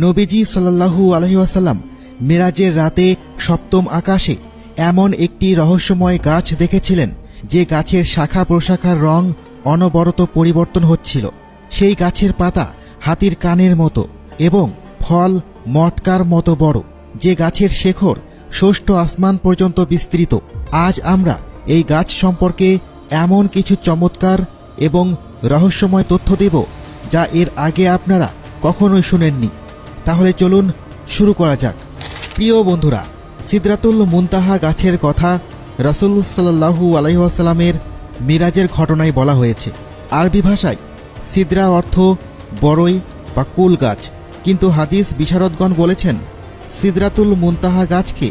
নবীজি সাল্লাল্লাহু আলাইহি ওয়াসাল্লাম মেরাজের রাতে সপ্তম আকাশে এমন একটি রহস্যময় গাছ দেখেছিলেন, যে গাছের শাখা প্রশাখার রং অনবরত পরিবর্তন হচ্ছিল। সেই গাছের পাতা হাতির কানের মতো এবং ফল মটকার মতো বড়, যে গাছের শেকড় ষষ্ঠ আসমান পর্যন্ত বিস্তৃত। আজ আমরা এই গাছ সম্পর্কে এমন কিছু চমৎকার এবং রহস্যময় তথ্য দেব, যা এর আগে আপনারা কখনোই শুনেননি। তাহলে চলুন শুরু করা যাক। প্রিয় বন্ধুরা, সিদরাতুল মুনতাহা গাছের কথা রাসূল সাল্লাল্লাহু আলাইহি ওয়াসাল্লামের মিরাজের ঘটনায় বলা হয়েছে। আরবি ভাষায় সিদরা অর্থ বড়ই বা কুল গাছ, কিন্তু হাদিস বিশারদগণ বলেছেন সিদরাতুল মুনতাহা গাছকে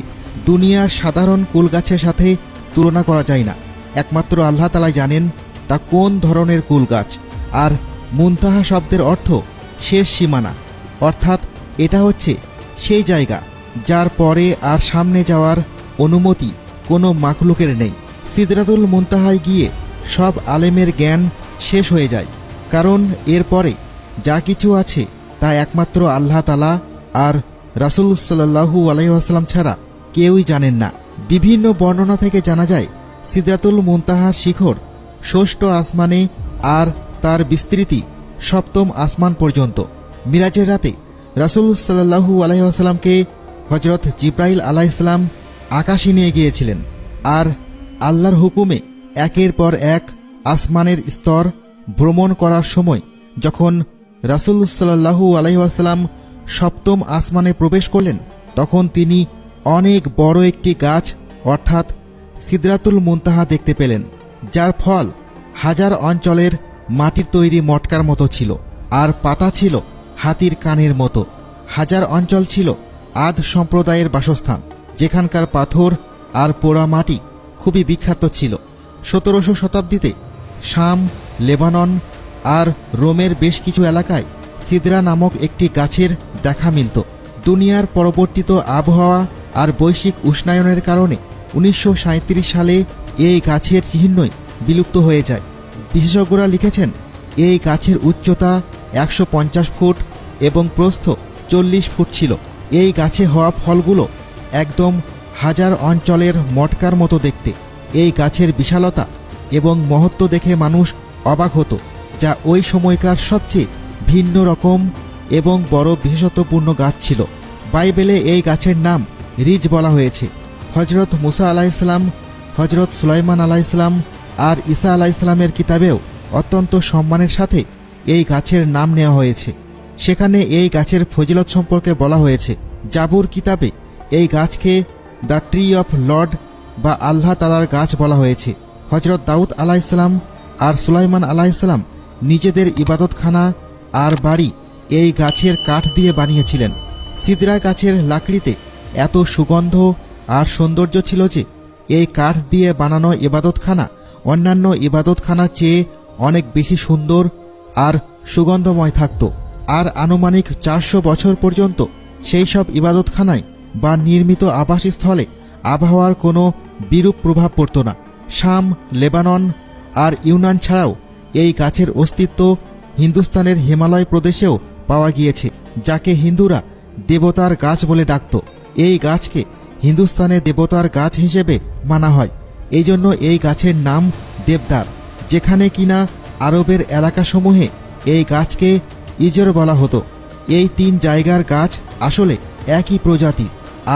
দুনিয়ার সাধারণ কুল গাছের সাথে তুলনা করা যায় না। একমাত্র আল্লাহ তাআলাই জানেন তা কোন ধরনের কুল গাছ। আর মুনতাহা শব্দের অর্থ শেষ সীমানা, অর্থাৎ এটা হচ্ছে সেই জায়গা যার পরে আর সামনে যাওয়ার অনুমতি কোনো মাখলুকের নেই। সিদরাতুল মুনতাহায় গিয়ে সব আলেমের জ্ঞান শেষ হয়ে যায়, কারণ এরপরে যা কিছু আছে তা একমাত্র আল্লাহ তাআলা আর রাসূল সাল্লাল্লাহু আলাইহি ওয়াসাল্লাম ছাড়া কেউই জানেন না। বিভিন্ন বর্ণনা থেকে জানা যায় সিদরাতুল মুনতাহার শিখর ষষ্ঠ আসমানে আর তার বিস্তৃতি সপ্তম আসমান পর্যন্ত। মিরাজের রাতে রাসূল সাল্লাল্লাহু আলাইহি ওয়াসাল্লামকে হযরত জিবরাইল আলাইহিস সালাম আকাশে নিয়ে গিয়েছিলেন, আর আল্লাহর হুকুমে একের পর এক আসমানের স্তর ভ্রমণ করার সময় যখন রাসূল সাল্লাল্লাহু আলাইহি ওয়াসাল্লাম সপ্তম আসমানে প্রবেশ করলেন, তখন তিনি অনেক বড় একটি গাছ অর্থাৎ সিদরাতুল মুনতাহা দেখতে পেলেন, যার ফল হাজার অঞ্চলের মাটির তৈরি মটকার মতো ছিল, আর পাতা ছিল হাতির কানের মতো। হাজার অঞ্চল ছিল আদ সম্প্রদায়ের বাসস্থান, যেখানকার পাথর আর পোড়া মাটি খুবই বিখ্যাত ছিল। 17শো শতাব্দীতে শাম, লেবানন আর রোমের বেশ কিছু এলাকায় সিদরা নামক একটি গাছের দেখা মিলত। দুনিয়ার পরবর্তিত আবহাওয়া আর বৈশ্বিক উষ্ণায়নের কারণে 1937 সালে এই গাছের চিহ্নই বিলুপ্ত হয়ে যায়। বিশেষজ্ঞরা লিখেছেন এই গাছের উচ্চতা 150 ফুট এবং প্রস্থ 40 ফুট ছিল। এই গাছে হওয়া ফলগুলো একদম হাজার অঞ্চলের মটকার মতো দেখতে। এই গাছের বিশালতা এবং মহত্ব দেখে মানুষ অবাক হতো, যা ওই সময়কার সবচেয়ে ভিন্ন রকম এবং বড় বিশেষত্বপূর্ণ গাছ ছিল। বাইবেলে এই গাছের নাম রিজ বলা হয়েছে। হজরত মুসা আলাইহিসসালাম, হজরত সুলাইমান আলাইহিসসালাম আর ঈসা আলাইহিসসালামের কিতাবেও অত্যন্ত সম্মানের সাথে এই গাছের নাম নেওয়া হয়েছে। সেখানে এই গাছের ফজিলত সম্পর্কে বলা হয়েছে। জাবুর কিতাবে এই গাছকে দ্য ট্রি অফ লর্ড বা আল্লাহ তাআলার গাছ বলা হয়েছে। হজরত দাউদ আলাইহিসসালাম আর সুলাইমান আলাইহিসসালাম নিজেদের ইবাদতখানা আর বাড়ি এই গাছের কাঠ দিয়ে বানিয়েছিলেন। সিদরা গাছের লাকড়িতে এত সুগন্ধ আর সৌন্দর্য ছিল যে এই কাঠ দিয়ে বানানো ইবাদতখানা অন্যান্য ইবাদতখানার চেয়ে অনেক বেশি সুন্দর আর সুগন্ধময় থাকত। আর আনুমানিক 400 বছর পর্যন্ত সেই সব ইবাদতখানায় বা নির্মিত আবাসস্থলে আবহাওয়ার কোনো বিরূপ প্রভাব পড়ত না। শাম, লেবানন আর ইউনান ছাড়াও এই গাছের অস্তিত্ব হিন্দুস্তানের হিমালয় প্রদেশেও পাওয়া গিয়েছে, যাকে হিন্দুরা দেবতার গাছ বলে ডাকত। এই গাছকে হিন্দুস্তানে দেবতার গাছ হিসেবে মানা হয়। এই জন্য এই গাছের নাম দেবদার, যেখানে কিনা আরবের এলাকাসমূহে এই গাছকে ইজর বলা হতো। এই 3 জায়গার গাছ আসলে একই প্রজাতি,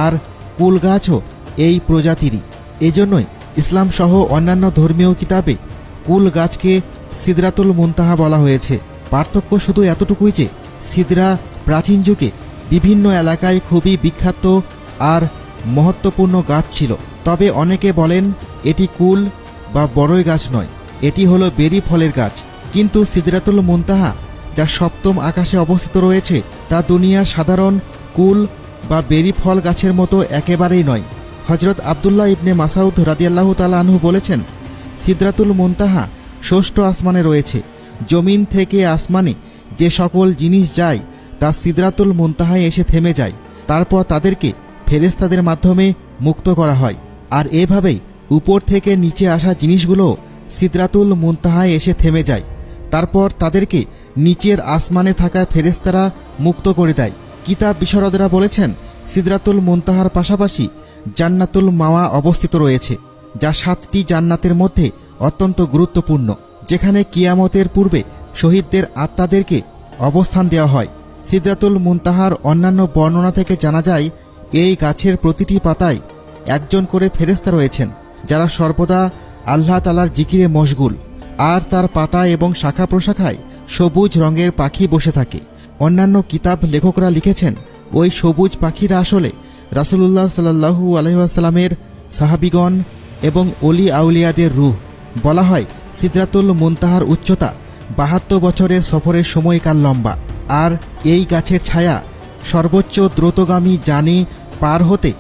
আর কুল গাছও এই প্রজাতিরই। এজন্যই ইসলাম সহ অন্যান্য ধর্মীয় কিতাবে কুল গাছকে সিদরাতুল মুনতাহা বলা হয়েছে। পার্থক্য শুধু এতটুকুই যে সিদরা প্রাচীন যুগে বিভিন্ন এলাকায় খুবই বিখ্যাত আর মহত্বপূর্ণ গাছ ছিল। তবে অনেকে বলেন এটি কুল বা বড়ই গাছ নয়, এটি হলো বেরি ফলের গাছ। কিন্তু সিদরাতুল মুনতাহা যা সপ্তম আকাশে অবস্থিত রয়েছে তা দুনিয়ার সাধারণ কুল বা বেরি ফল গাছের মতো একেবারেই নয়। হজরত আবদুল্লাহ ইবনে মাসউদ রাদিয়াল্লাহু তাআলা আনহু বলেছেন, সিদরাতুল মুনতাহা ষষ্ঠ আসমানে রয়েছে। জমিন থেকে আসমানে যে সকল জিনিস যায় তা সিদরাতুল মুনতাহায় এসে থেমে যায়, তারপর তাদেরকে ফেরেশতাদের মাধ্যমে মুক্ত করা হয়। আর এভাবেই উপর থেকে নিচে আসা জিনিসগুলো সিদরাতুল মুনতাহায় এসে থেমে যায়। তারপর তাদেরকে নিচের আসমানে থাকা ফেরেশতারা মুক্ত করে দেয়। কিতাব বিশারদরা বলেছেন সিদরাতুল মুনতাহার পাশাপাশি জান্নাতুল মাওয়া অবস্থিত রয়েছে, যা 7টি জান্নাতের মধ্যে অত্যন্ত গুরুত্বপূর্ণ, যেখানে কিয়ামতের পূর্বে শহীদদের আত্মাদেরকে অবস্থান দেওয়া হয়। সিদরাতুল মুনতাহার অন্যান্য বর্ণনা থেকে জানা যায় এই গাছের প্রতিটি পাতায় একজন করে ফেরেশতা রয়েছেন, যারা সর্বদা আল্লাহ তাআলার জিকিরে মশগুল, আর তার পাতা এবং শাখা প্রশাখায় সবুজ রঙের পাখি বসে থাকে। অন্যান্য কিতাব লেখকরা লিখেছেন ওই সবুজ পাখিরা আসলে রাসূলুল্লাহ সাল্লাল্লাহু আলাইহি ওয়াসাল্লামের সাহাবীগণ এবং ওলি আউলিয়াদের রূহ। বলা হয় সিদরাতুল মুনতাহার উচ্চতা 72 বছরের সফরের সময়কাল লম্বা, আর এই গাছের ছায়া সর্বোচ্চ দ্রুতগামী যানে পার হতে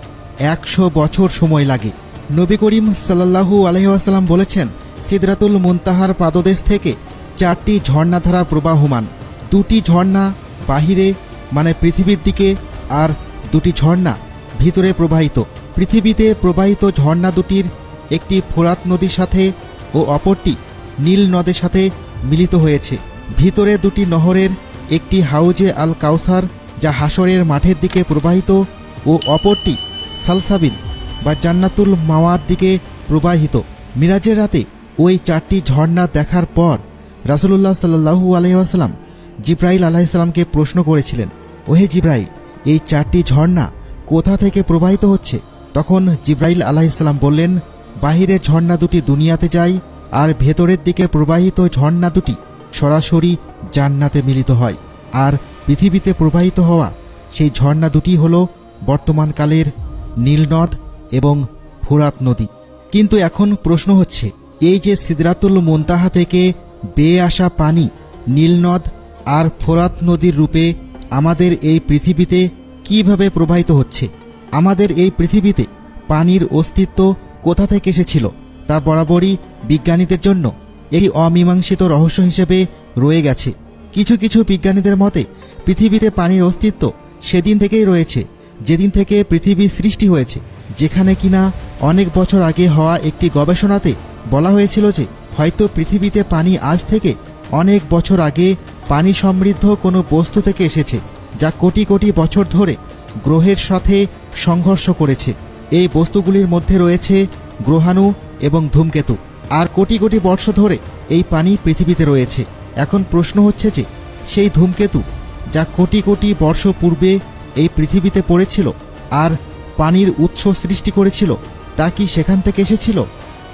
100 বছর সময় লাগে। নবী করিম সাল্লাল্লাহু আলাইহি ওয়াসাল্লাম বলেছেন সিদরাতুল মুনতাহার পাদদেশ থেকে 4টি ঝর্ণাধারা প্রবাহমান। 2টি ঝর্ণা বাহিরে মানে পৃথিবীর দিকে, আর 2টি ঝর্ণা ভিতরে প্রবাহিত। পৃথিবীতে প্রবাহিত ঝর্ণা দুটির একটি ফোরাত নদীর সাথে ও অপরটি নীল নদের সাথে মিলিত হয়েছে। ভিতরে 2টি নহরের একটি হাউজে আল কাউসার, যা হাসরের মাঠের দিকে প্রবাহিত, ও অপরটি সালসাবিল বা জান্নাতুল মাওয়ার দিকে প্রবাহিত। মিরাজের রাতে ওই 4টি ঝর্ণা দেখার পর রাসূলুল্লাহ সাল্লাল্লাহু আলাইহি ওয়াসাল্লাম জিব্রাইল আলাইহিস সালামকে প্রশ্ন করেছিলেন, ওহে জিব্রাইল, এই 4টি ঝর্ণা কোথা থেকে প্রবাহিত হচ্ছে? তখন জিব্রাইল আলাইহিস সালাম বললেন, বাহিরের ঝর্ণা দুটি দুনিয়াতে যায়, আর ভেতরের দিকে প্রবাহিত ঝর্ণা দুটি সরাসরি জান্নাতে মিলিত হয়। আর পৃথিবীতে প্রবাহিত হওয়া সেই ঝর্ণা দুটি হল বর্তমানকালের নীলনদ এবং ফোরাত নদী। কিন্তু এখন প্রশ্ন হচ্ছে, এই যে সিদরাতুল মুনতাহা থেকে বেয়ে আসা পানি নীলনদ আর ফোরাত নদীর রূপে আমাদের এই পৃথিবীতে কিভাবে প্রবাহিত হচ্ছে? আমাদের এই পৃথিবীতে পানির অস্তিত্ব কোথা থেকে এসেছিল তা বরাবরই বিজ্ঞানীদের জন্য এই অমীমাংসিত রহস্য হিসেবে রয়ে গেছে। কিছু কিছু বিজ্ঞানীদের মতে পৃথিবীতে পানির অস্তিত্ব সেদিন থেকেই রয়েছে যেদিন থেকে পৃথিবী সৃষ্টি হয়েছে, যেখানে কিনা অনেক বছর আগে হওয়া একটি গবেষণাতে বলা হয়েছিল যে হয়তো পৃথিবীতে পানি আজ থেকে অনেক বছর আগে পানি সমৃদ্ধ কোনো বস্তু থেকে এসেছে, যা কোটি কোটি বছর ধরে গ্রহের সাথে সংঘর্ষ করেছে। এই বস্তুগুলির মধ্যে রয়েছে গ্রহাণু এবং ধূমকেতু, আর কোটি কোটি বর্ষ ধরে এই পানি পৃথিবীতে রয়েছে। এখন প্রশ্ন হচ্ছে যে সেই ধূমকেতু যা কোটি কোটি বর্ষ পূর্বে এই পৃথিবীতে পড়েছিল আর পানির উৎস সৃষ্টি করেছিল, তা কি সেখান থেকে এসেছিল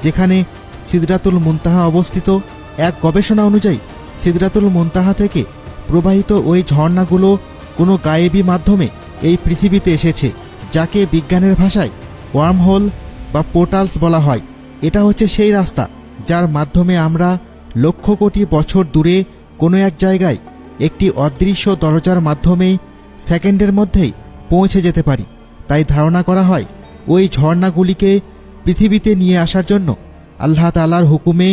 যেখানে সিদরাতুল মুনতাহা অবস্থিত? এক গবেষণা অনুযায়ী সিদরাতুল মুনতাহা থেকে প্রবাহিত ওই ঝর্ণাগুলো কোনো গায়েবী মাধ্যমে এই পৃথিবীতে এসেছে, যাকে বিজ্ঞানের ভাষায় ওয়ার্মহোল বা পোর্টালস বলা হয়। এটা হচ্ছে সেই রাস্তা যার মাধ্যমে আমরা লক্ষ কোটি বছর দূরে কোনো এক জায়গায় একটি অদৃশ্য দরজার মাধ্যমে সেকেন্ডের মধ্যেই পৌঁছে যেতে পারি। তাই ধারণা করা হয় ওই ঝর্ণাগুলিকে পৃথিবীতে নিয়ে আসার জন্য আল্লাহ তাআলার হুকুমে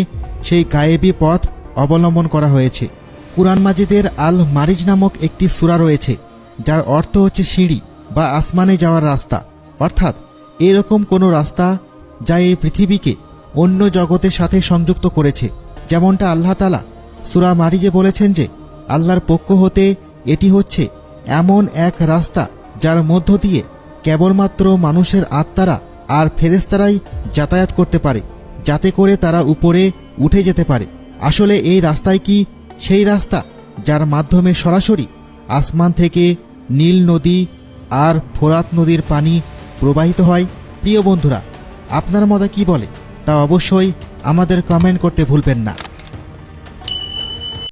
সেই গায়েবী পথ অবলম্বন করা হয়েছে। কুরআন মাজিদের আল মারিজ নামক একটি সূরা রয়েছে, যার অর্থ হচ্ছে সিঁড়ি বা আসমানে যাওয়ার রাস্তা, অর্থাৎ এরকম কোনো রাস্তা যা এই পৃথিবীকে অন্য জগতের সাথে সংযুক্ত করেছে। যেমনটা আল্লাহ তাআলা সূরা মারিজে বলেছেন যে আল্লাহর পক্ষ হতে এটি হচ্ছে এমন এক রাস্তা যার মধ্য দিয়ে কেবলমাত্র মানুষের আত্মারা আর ফেরেশতারাই যাতায়াত করতে পারে, যাতে করে তারা উপরে উঠে যেতে পারে। আসলে এই রাস্তায় কি সেই রাস্তা যার মাধ্যমে সরাসরি আসমান থেকে নীল নদী আর ফোরাত নদীর পানি প্রবাহিত হয়? প্রিয় বন্ধুরা, আপনার মত কি বলে তা অবশ্যই আমাদের কমেন্ট করতে ভুলবেন না।